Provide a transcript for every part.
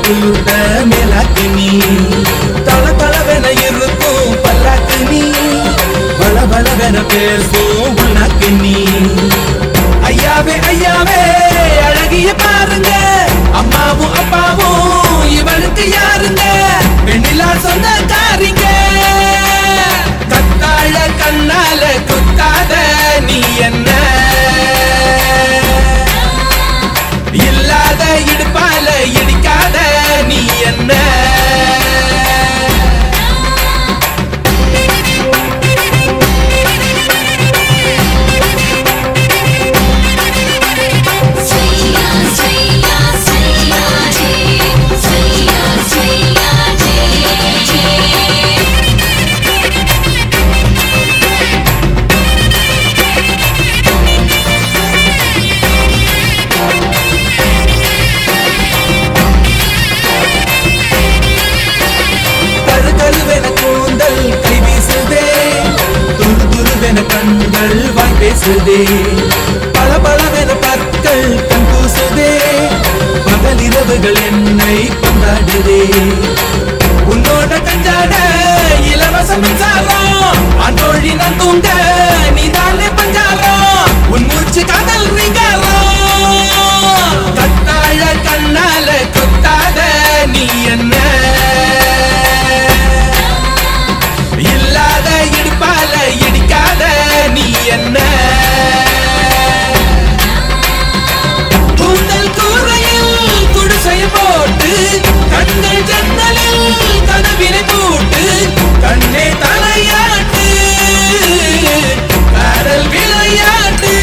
சூட்ட மேலாக்கு நீ தள தளவென இருக்கும் பல்லாக்கு நீ பல பலவென பேசும் உனக்கு நீ ஐயாவே ஐயாவே அழகிய பாருங்க அம்மாவும் அப்பாவும் இவனுக்கு யாருங்க வெண்ணிலா சொந்தக்காரிங்க கத்தாழ கண்ணால குத்தாத நீ என்ன இல்லாத இடுப்பால இடிக்காத நீ என்ன கண்கள் வாய் பேசுதே பல பலவென பற்கள் கண் கூசுதே பகல் இரவுகள் என்னை கொண்டாடுதே உன்னோட கஞ்சாட இலவச மின்சாரம் அன்றோழி நான் தூங்க நீதானே பஞ்சாரம் உன் மூச்சு காதல் ரீங்காரம் கத்தாழ கண்ணால குத்தாத நீ என்ன இல்லாத இடுப்பால இடிக்காத நீ என்ன கூந்தல் கூரையில் குடிசைய போட்டு கண்கள் ஜன்னலில் கதவினை போட்டு கண்ணே தலையாட்டு கடல் விளையாட்டு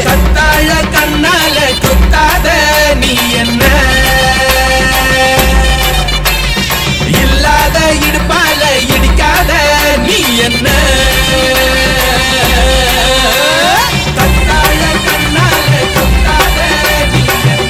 கத்தாழ கண்ணால குத்தாத நீ என்ன இல்லாத இடுப்பால இடிக்காத நீ என்ன கத்தாழ கண்ணால குத்தாத நீ என்ன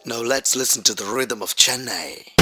Now let's listen to the rhythm of Chennai.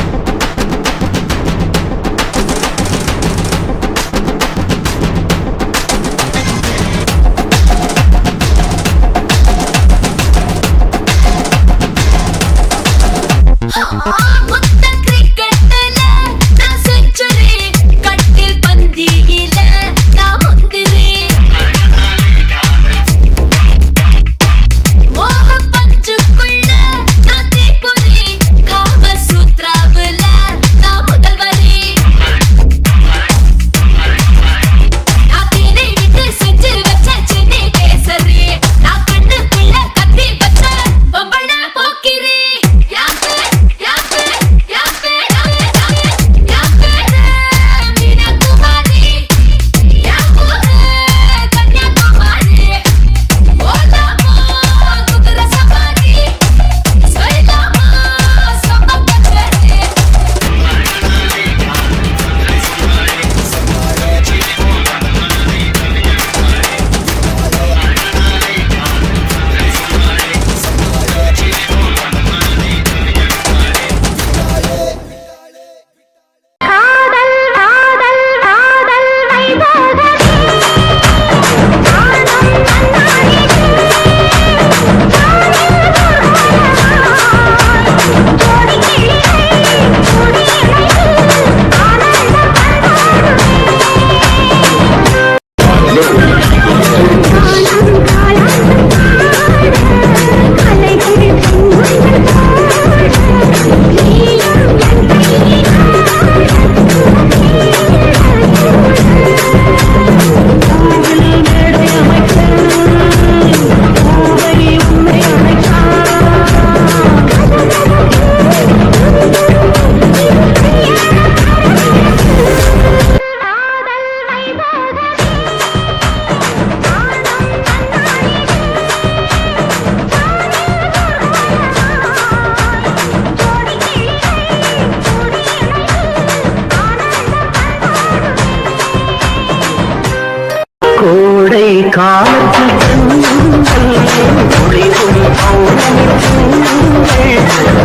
கோடை காலத்தில்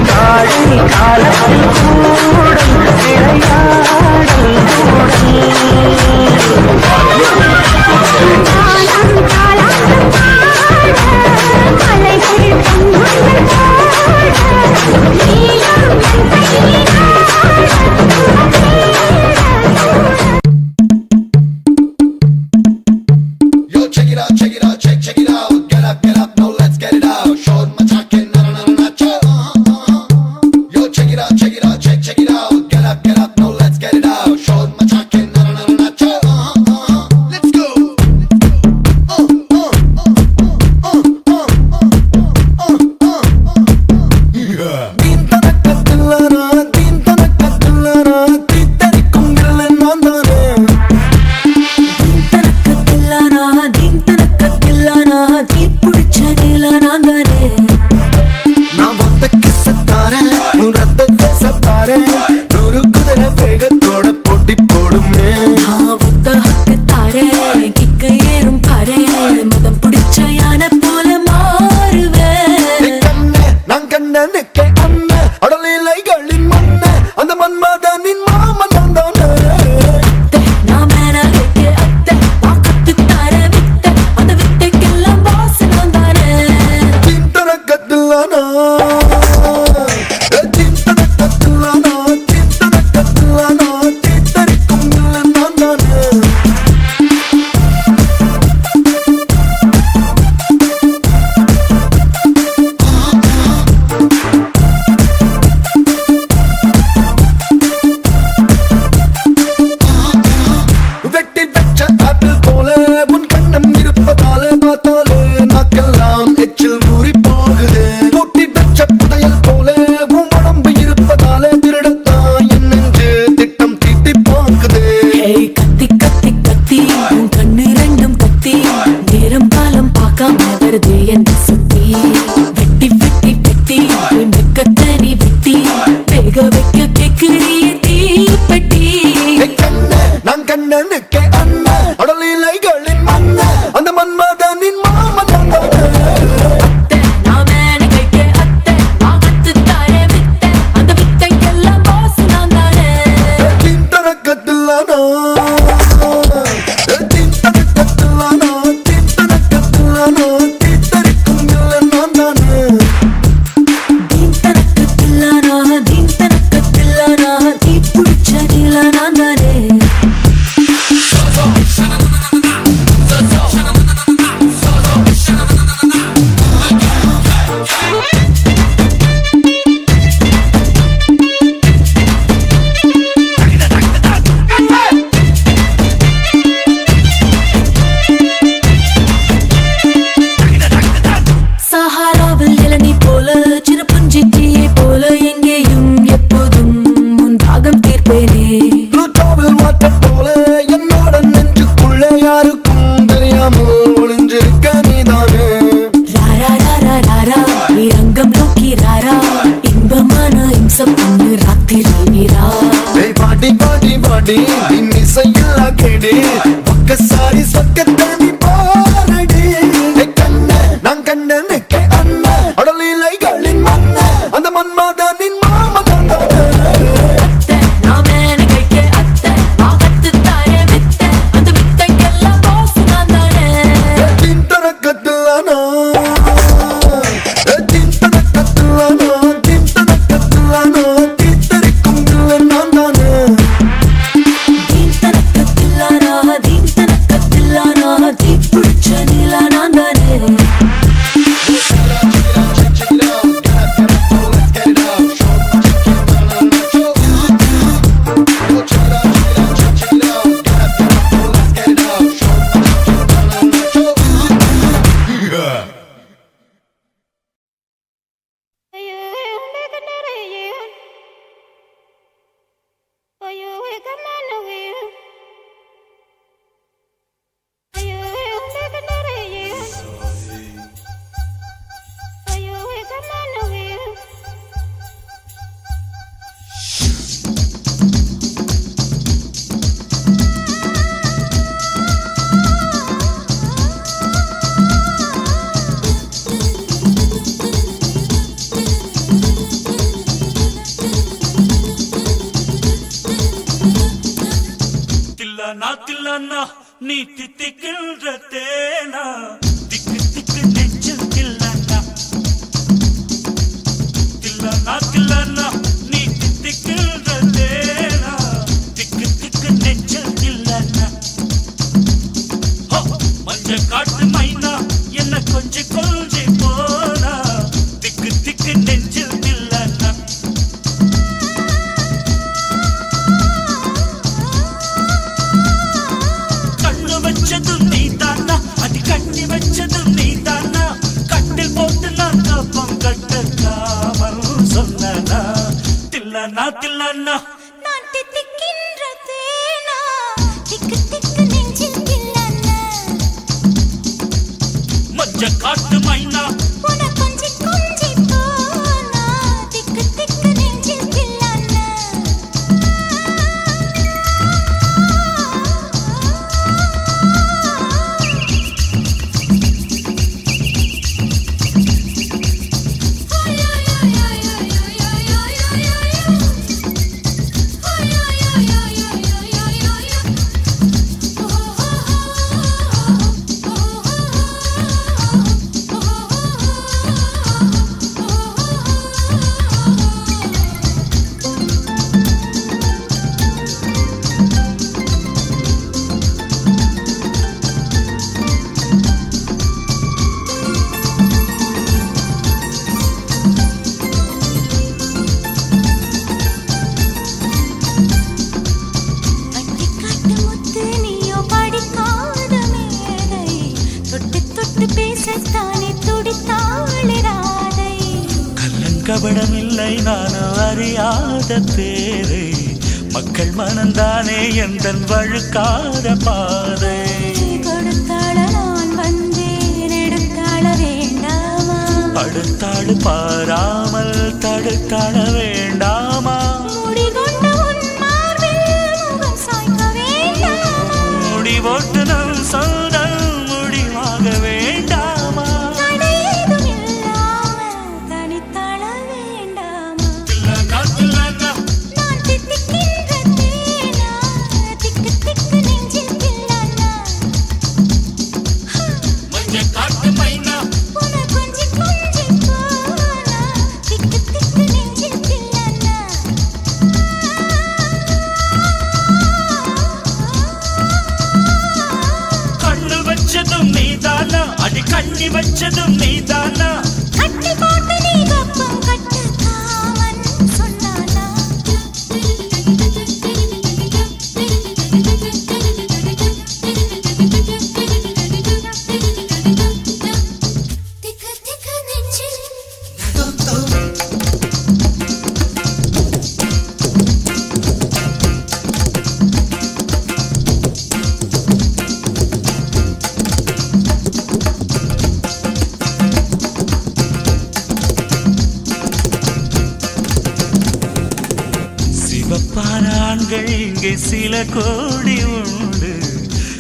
காடை காலத்தில் கூடும் விளையாடல் அத்தை நான் மேனகைக்கு அத்தை வாகத்து பாடி இசையில்லா கேடு பக்க சாரி சொக்க தனி பாரடி கண்ண நான் கண்ண நெக்க அண்ண அடலிலைகளின் மண்ண அந்த மன்மதனின் மாமதான் நீ தித்திக்கின்ற தேனா திக்கு திக்கு நெஞ்சில் தில்லனா தில்லனா தில்லனா நீ தித்திக்கின்ற தேனா திக்கு திக்கு நெஞ்சில் தில்லனா மஞ்ச காட்டு மைனா என்ன கொஞ்சம் கொஞ்சம் போனா திக்கு திக்கு நெஞ்சில் தில்லனா வச்சதும் நீ தானா அது கட்டி வச்சதும் நீ தானா கட்டில் போட்டு நான் கப்பம் கட்டக்காமல் சொன்னா தில்லனா தில்லனா நான் தித்திக்கின்ற தேனா திக்கு திக்கு நெஞ்சில் தில்லனா மஞ்ச காட்டு மைனா உன கொஞ்சி கொஞ்சி போனா திக்கு திக்கு நெஞ்சில் தில்லனா கபடமில்லை நானும் அறியாத பேரை மக்கள் மனந்தானே எந்தன் வழுக்காத பாதை கொடுத்தாள நான் வந்தேன் எடுத்தாள வேண்டாமா அடுத்தாடு பாராமல் தடுத்தாள வேண்டாமா முடிகொண்ட உன் மார்பில் முகம் சாய்க்க வேண்டாமா முடிவோட்டு நம் சொந்தம் முடிவாக வேண்டாமா தடையேதும் இல்லாமல் தனித்தாள வேண்டாமா நான் தித்திக்கின்ற தேனா திக்கு திக்கு நெஞ்சில் தில்லனா காட்டு மைனா உன கொஞ்சி கொஞ்சி போனா திக்கு திக்கு நெஞ்சில் தில்லனா கண்ணு வச்சதும் நீதானா அடி கண்ணி வச்சதும் நீதானா கட்டி போட்டு நீ கப்பம் கட்டு காமன் சொன்னானா திக்கு திக்கு நெஞ்சில் சிவப்பான ஆண்கள் இங்கே சில கோடி உண்டு,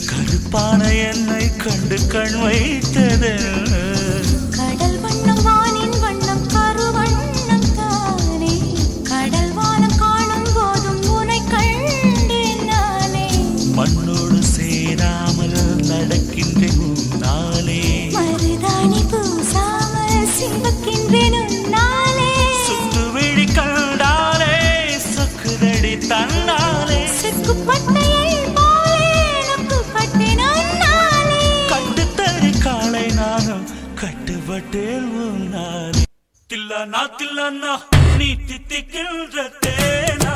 கருப்பான என்னை கண்டு கண் வைத்தது. கடல் வண்ணம் வானின் வண்ணம் கருவண்ணம் தானே, கடல் வானம் காணும் போதும் உனை கண்டேன் நானே. மண்ணோடு சேராமல் நடக்கின்றேன் உன்னாலே, மருதாணி பூசாமல் சிவக்கின்றேன் உன்னாலே. சுத்து விழி கண்டாலே சொக்குதடி தன்னாலே, செக்குப்பட்டையை போலே நொக்குப்பட்டேன் உன்னாலே. கட்டுத்தறி காளை நானும் கட்டுப்பட்டேன் உன்னாலே. தில்லானா தில்லானா நீ தித்திக்கின்ற தேனா,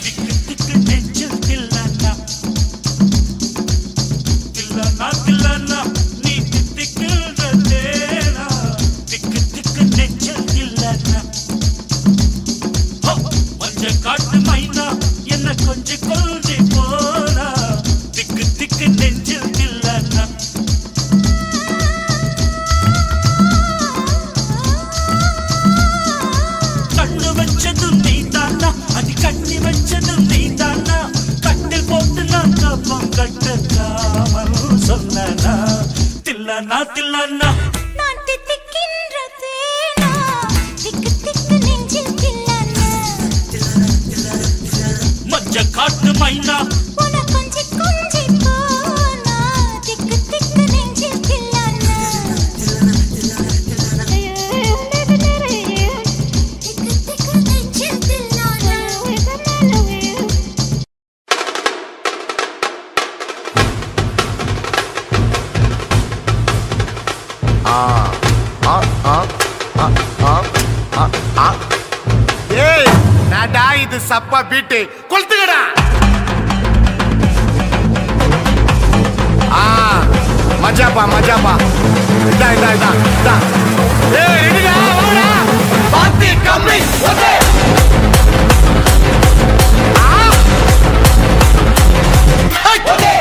திக்கு திக்கு நெஞ்சில் தில்லானா. தில்லானா தில்லானா நீ தித்திக்கின்ற தேனா, திக்கு திக்கு நெஞ்சில் தில்லானா. மஞ்ச காட்டு மைனா என்ன கொஞ்சி கொஞ்சி போனா, திக்கு திக்கு நெஞ்சில் தில்லானா. கண்ணு வச்சதும் நீ தானா, அடி கண்ணி வச்சதும் நீ தானா. கட்டில் போட்டு நான் கப்பம் கட்டக்காமல் சொன்னா. தில்லானா தில்லானா நான் தித்திக்கின்ற தேனா, திக்கு திக்கு நெஞ்சில் தில்லானா. மஞ்ச காட்டு மைனா உன கொஞ்சி கொஞ்சி போனா, திக்கு திக்கு நெஞ்சில் தில்லானா. திக்கு திக்கு நெஞ்சில் தில்லானா. ஏய் நாடா இது சப்பா பீட்டு கொளுத்துக்கடா. மஜாப்பா மஜாப்பா. இதா இதா இதா இதா. ஏய் ரெடிடா வாடா. பாத்தி கம்மி ஒதே ஒதே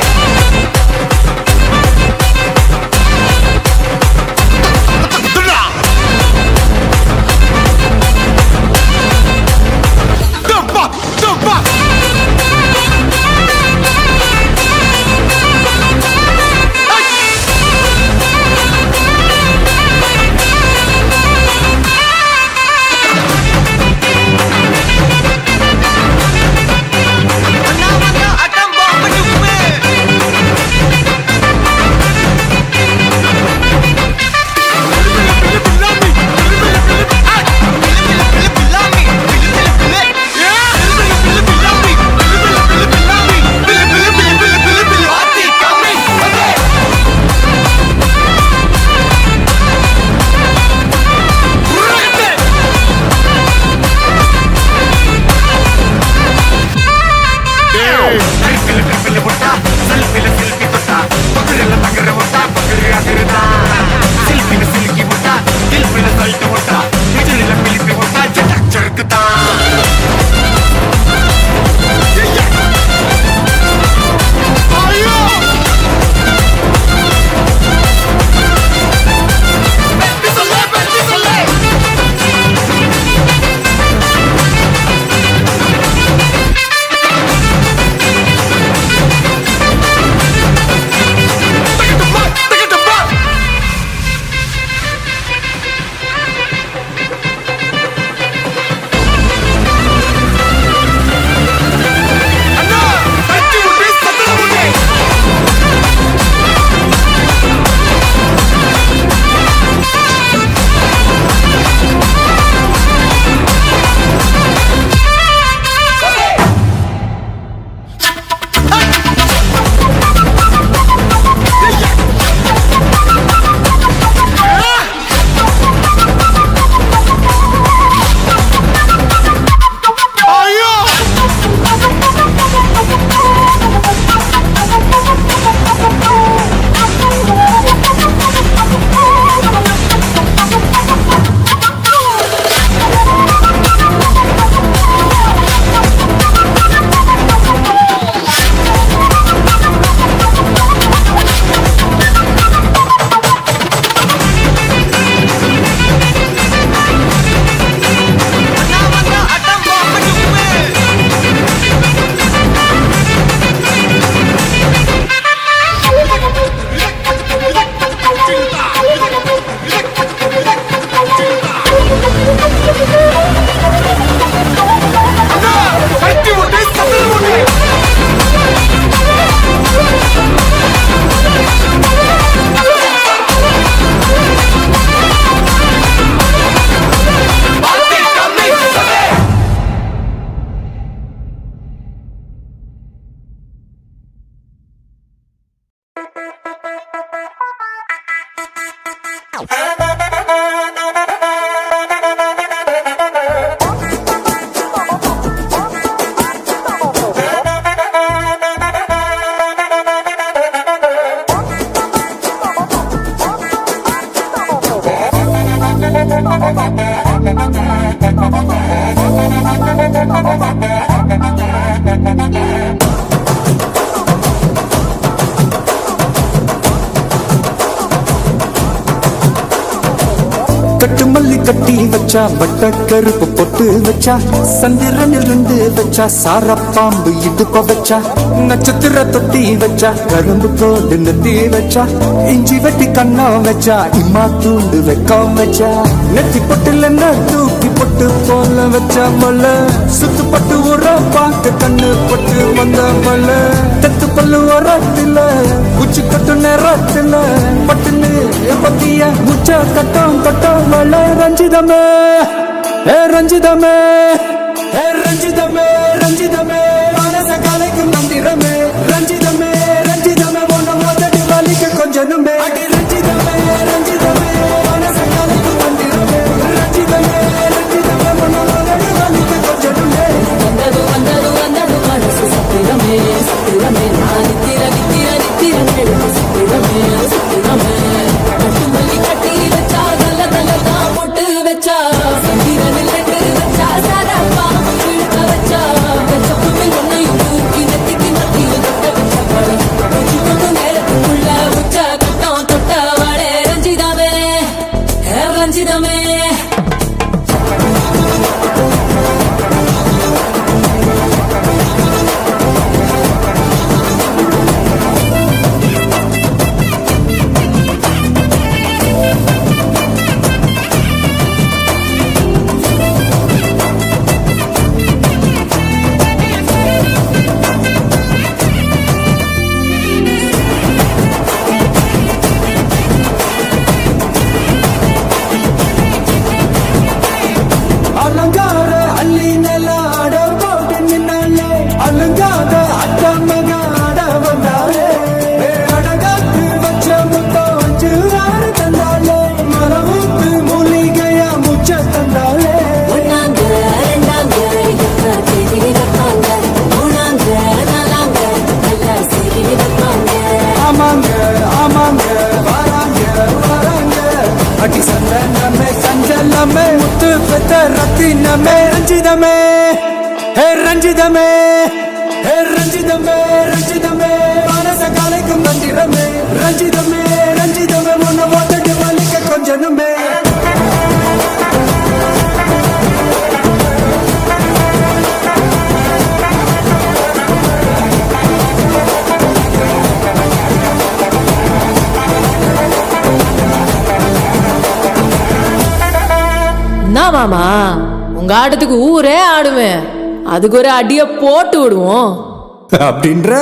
துடா. டப்பா டப்பா. கட்டு மல்லி கட்டி வச்சா வட்ட கருப்பு பொட்டு வச்சா சந்திரனில் இருந்து வச்சா சார பாம்பு இடுப்ப வச்சா நட்சத்திர தொட்டி வச்சா கரும்பு கோடு நெத்தி வச்சா இஞ்சி வெட்டி கண்ணா வச்சா இம்மா தூண்டு வெக்கம் வச்சா நெத்தி பொட்டுல தூக்கி பொட்டு போல வச்சா மல்ல சுத்து பட்டு உர பார்க்க கண்ணு பட்டு வந்த மல்ல தெத்து பல்லு உரத்துல உச்சி கட்டு நேரத்துல பட்டுன்னு பத்திய உச்ச கட்டம் கட்டம் மல்ல ரஞ்சிதமே ரஞ்சிதமே ரஞ்சிதமே ரஞ்சிதமே மனச கலைக்கும் மந்திரமே ரஞ்சிதமே ரஞ்சிதமே ஒன்ன மோதடி வலிக்க கொஞ்சனுமே அடி ரஞ்சிதமே ரஞ்சிதமே மனச கலைக்கும் மந்திரமே ரஞ்சிதமே ரஞ்சிதமே ஒன்ன மோதடி வலிக்க கொஞ்சனுமே வந்தது வந்தது வந்தது மனசு சத்திரமே சத்திரமே நான் நித்திர நித்திர நித்திர நெடுப்பு சத்திரமே சத்திரமே கட்டு மல்லி கட்டி வச்சா நல்ல நல்லதா போட்டு வச்சா சந்திரனில் ரெண்டு வச்சா சாரப்பா இழுக்க வச்சா வச்ச புண்ணு ஒன்னையும் தூக்கி நெத்திக்கு மத்தியில் தொட்ட வச்ச பழம் வச்சு கொண்டு நேரத்துக்குள்ள உச்ச கட்டம் தொட்ட வாழே ரஞ்சிதமே ரஞ்சிதமே அலங்கார அள்ளி நில ஆட போட்டு நின்னாலே அலங்காத அத்த மக ஆட வந்தாலே அடகாத்து வச்ச முத்தம் அஞ்சு ஆறு தந்தாலே மரமுத்து மூலிகையா முச்ச தந்தாலே ஒன்னாங்க ரெண்டாங்க எப்ப தேதி வைப்பாங்க மூணாங்க நாலாங்க நல்ல செய்தி வைப்பாங்க ஆமாங்க ஆமாங்க வராங்க வராங்க அடி சந்தனமே சஞ்சலமே முத்து பெத்த ரத்தினமே ரஞ்சிதமே ரஞ்சிதமே ரஞ்சிதமே ரஞ்சிதமே மனச கலைக்கும் மந்திரமே ரஞ்சிதமே ரஞ்சிதமே ஒன்ன மோதடி வலிக்க கொஞ்சனுமே என்ன மாமா உங்க ஆட்டத்துக்கு ஊரே ஆடுவேன் அதுக்கு ஒரு அடிய போட்டு விடுவோம் அப்படின்ற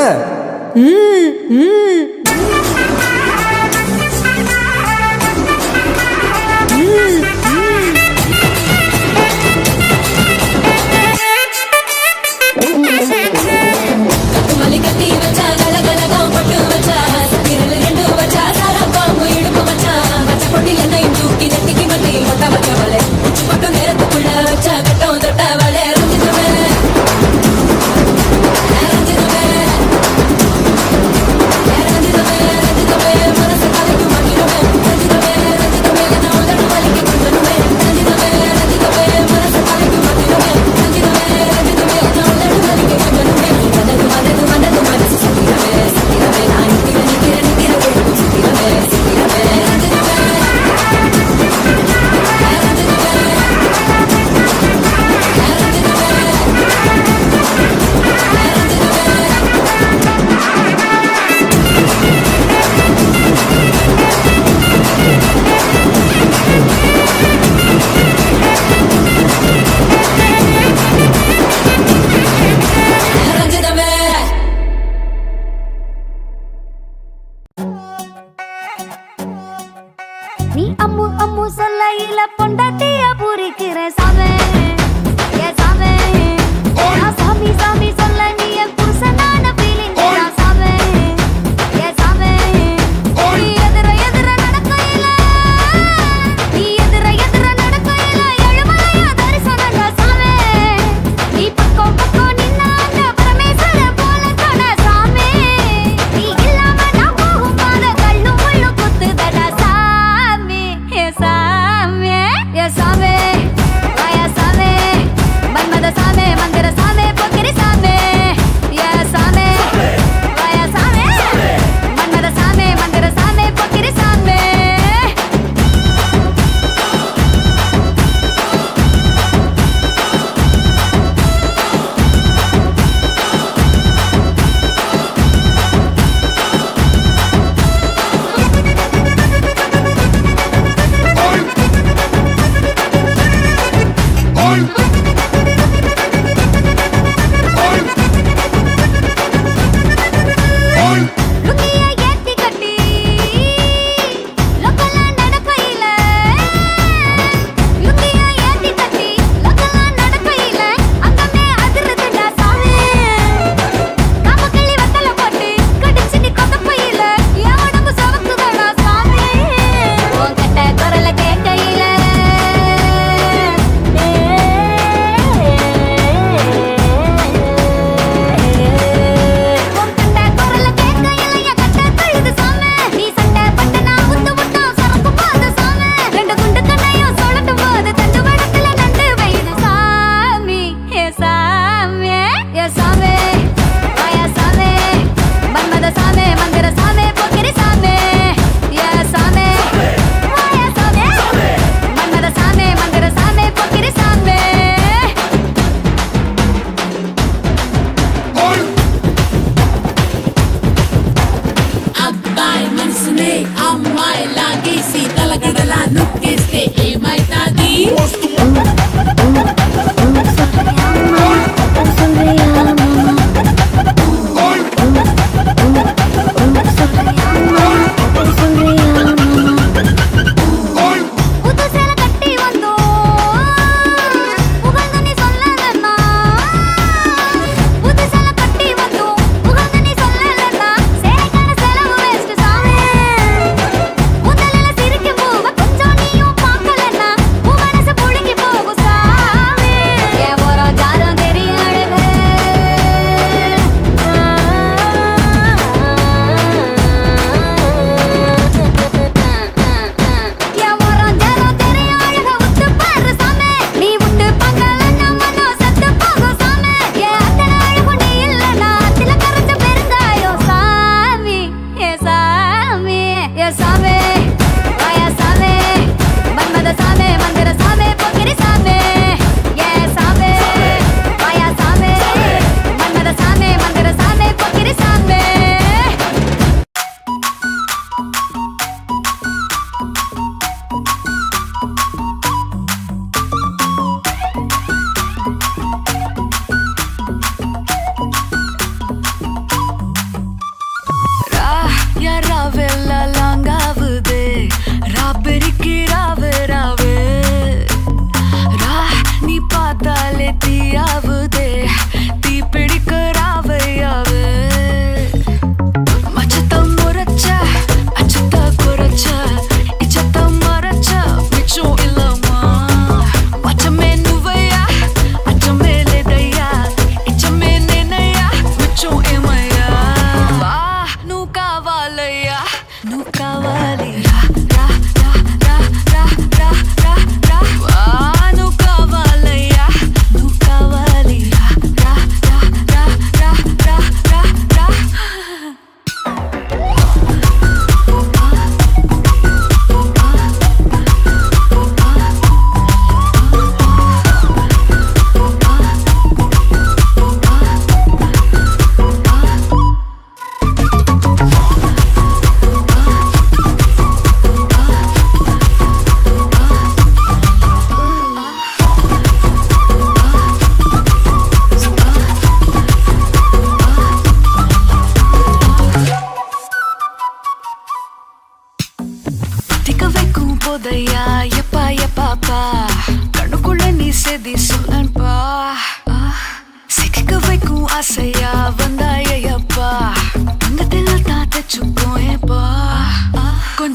கட்டு மல்லி கட்டி வச்சா கலகலகா பட்டு வச்சா சத்திரனில் ரெண்டு வச்சா சாரப்பா இடுப்பு வச்சா வச்ச பொட்டில் என்னையும் தூக்கி நெத்திக்கு மத்தியில் கொட்ட வச்ச வலை உச்சி பட்டு நேரத்துக்குள்ள வச்ச கட்டம் தொட்ட வலை ரஞ்சிதமே ரஞ்சிதமே ரஞ்சிதமே ரஞ்சிதமே மனசு கலைக்கும் மந்திரமே ரஞ்சிதமே ரஞ்சிதமே என்ன உதடு வலிக்க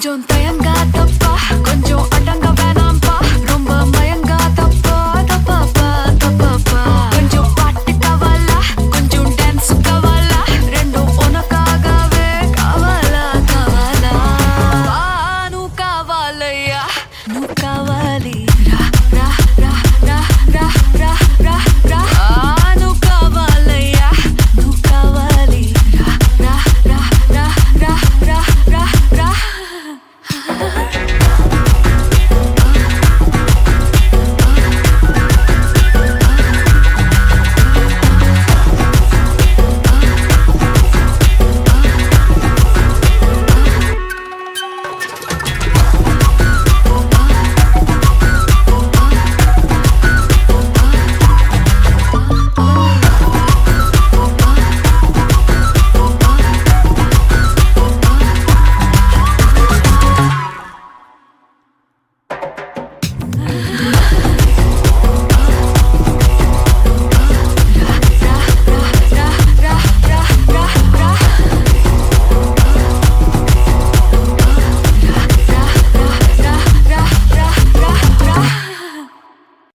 கொஞ்சம் தயார்